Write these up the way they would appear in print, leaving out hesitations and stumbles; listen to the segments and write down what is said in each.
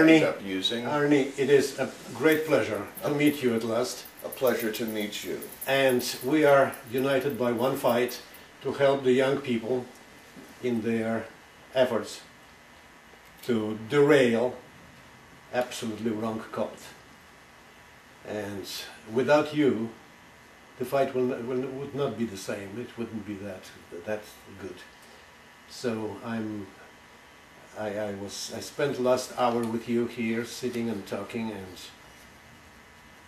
end up using. Arnie, it is a great pleasure to meet you at last. A pleasure to meet you. And we are united by one fight to help the young people in their efforts to derail absolutely wrong cult. And without you, the fight would not be the same. It wouldn't be that good. So I spent the last hour with you here, sitting and talking, and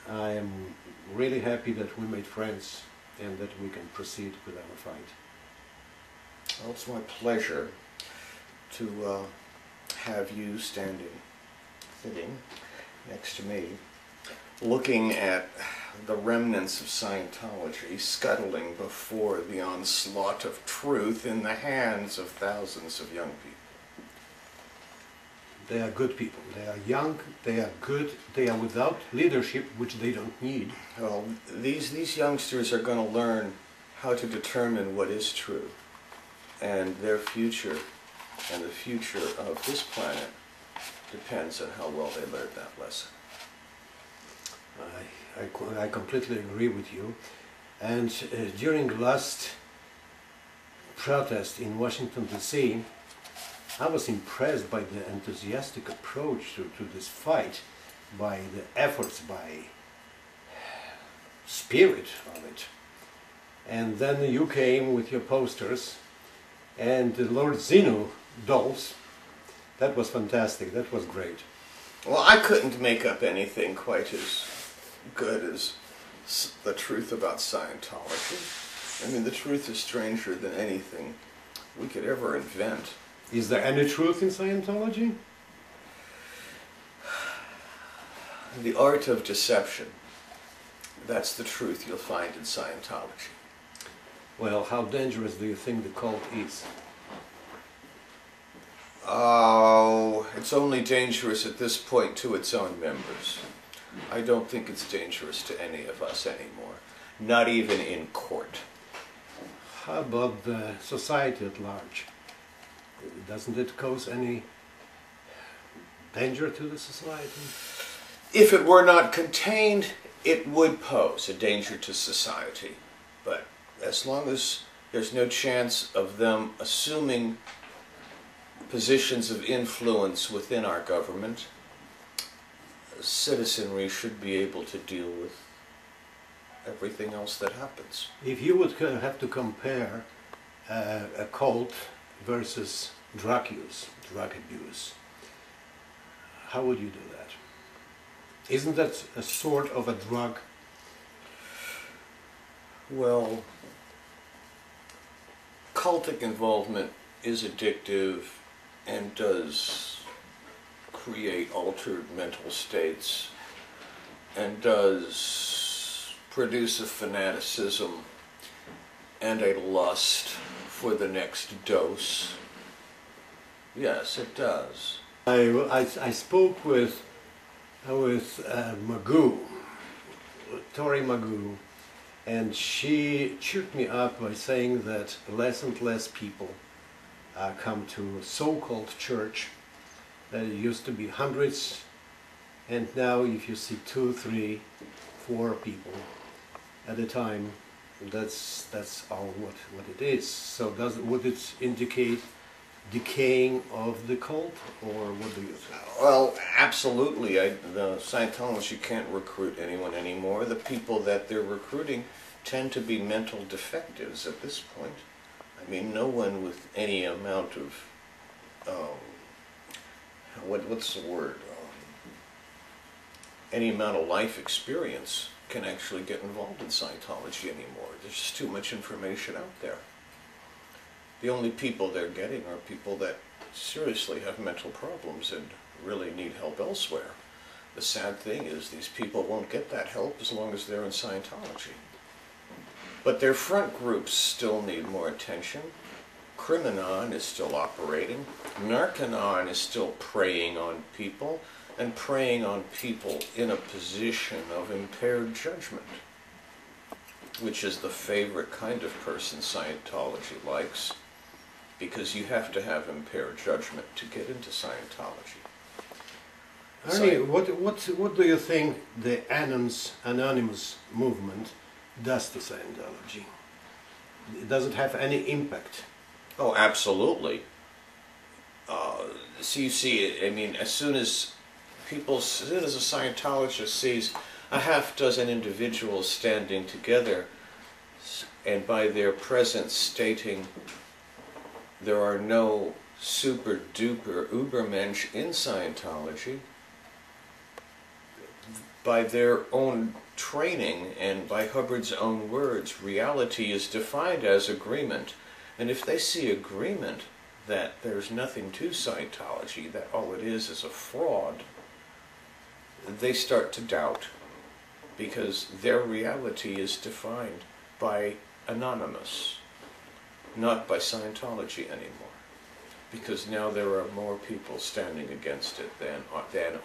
I am really happy that we made friends and that we can proceed with our fight. Well, it's my pleasure to have you sitting next to me, looking at the remnants of Scientology scuttling before the onslaught of truth in the hands of thousands of young people. They are good people. They are young, they are good, they are without leadership, which they don't need. Well, these youngsters are going to learn how to determine what is true, and their future and the future of this planet depends on how well they learned that lesson. I completely agree with you. And during the last protest in Washington, D.C., I was impressed by the enthusiastic approach to this fight, by the efforts, by spirit of it. And then you came with your posters and the Lord Zenu dolls. That was fantastic, that was great. Well, I couldn't make up anything quite as good as the truth about Scientology. I mean, the truth is stranger than anything we could ever invent. Is there any truth in Scientology? The art of deception. That's the truth you'll find in Scientology. Well, how dangerous do you think the cult is? Oh, it's only dangerous at this point to its own members. I don't think it's dangerous to any of us anymore, not even in court. How about the society at large? Doesn't it cause any danger to the society? If it were not contained, it would pose a danger to society. But as long as there's no chance of them assuming positions of influence within our government, citizenry should be able to deal with everything else that happens. If you would have to compare a cult versus drug abuse, how would you do that? Isn't that a sort of a drug? Well, cultic involvement is addictive and does create altered mental states and does produce a fanaticism and a lust for the next dose. Yes, it does. I spoke with Magoo, Tori Magoo, and she cheered me up by saying that less and less people come to so-called church. There used to be hundreds, and now if you see 2, 3, 4 people at a time, that's all what it is. So would it indicate decaying of the cult, or what do you think? Well, absolutely. The Scientology can't recruit anyone anymore. The people that they're recruiting tend to be mental defectives at this point. I mean, no one with any amount of what's the word? Any amount of life experience can actually get involved in Scientology anymore. There's just too much information out there. The only people they're getting are people that seriously have mental problems and really need help elsewhere. The sad thing is these people won't get that help as long as they're in Scientology. But their front groups still need more attention. Criminon is still operating. Narcanon is still preying on people, and preying on people in a position of impaired judgment, which is the favorite kind of person Scientology likes, because you have to have impaired judgment to get into Scientology. Arnie, what do you think the anonymous movement does to Scientology? Does it have any impact? Oh, absolutely. So you see, I mean, as soon as a Scientologist sees a half dozen individuals standing together, and by their presence stating there are no super duper ubermensch in Scientology, by their own training and by Hubbard's own words, reality is defined as agreement. And if they see agreement that there's nothing to Scientology, that all it is a fraud, they start to doubt, because their reality is defined by anonymous, not by Scientology anymore. Because now there are more people standing against it than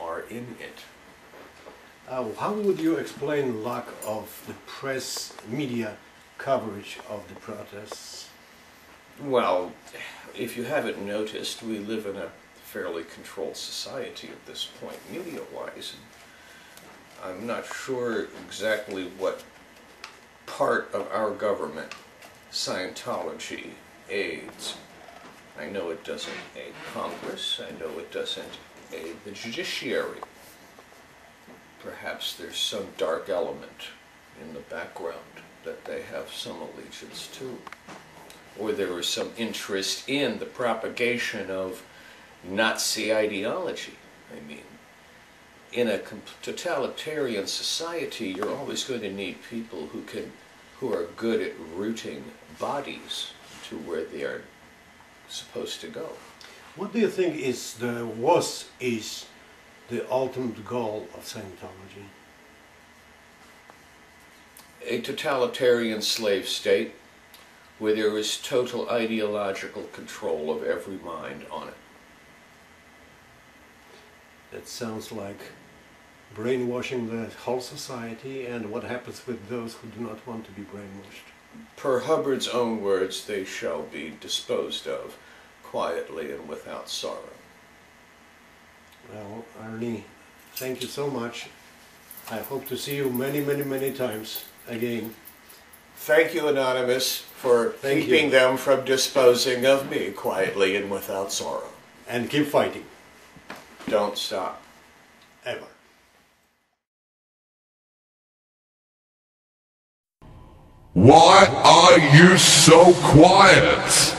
are in it. How would you explain lack of the press media coverage of the protests? Well, if you haven't noticed, we live in a fairly controlled society at this point, media-wise. I'm not sure exactly what part of our government Scientology aids. I know it doesn't aid Congress. I know it doesn't aid the judiciary. Perhaps there's some dark element in the background that they have some allegiance to. Or there is some interest in the propagation of Nazi ideology. I mean, in a totalitarian society, you're always going to need people who are good at routing bodies to where they are supposed to go. What do you think is the ultimate goal of Scientology? A totalitarian slave state where there is total ideological control of every mind on it. That sounds like brainwashing the whole society, and what happens with those who do not want to be brainwashed? Per Hubbard's own words, they shall be disposed of quietly and without sorrow. Well, Arnie, thank you so much. I hope to see you many, many, many times again. Thank you, Anonymous, for keeping them from disposing of me quietly and without sorrow. And keep fighting. Don't stop. Ever. Why are you so quiet?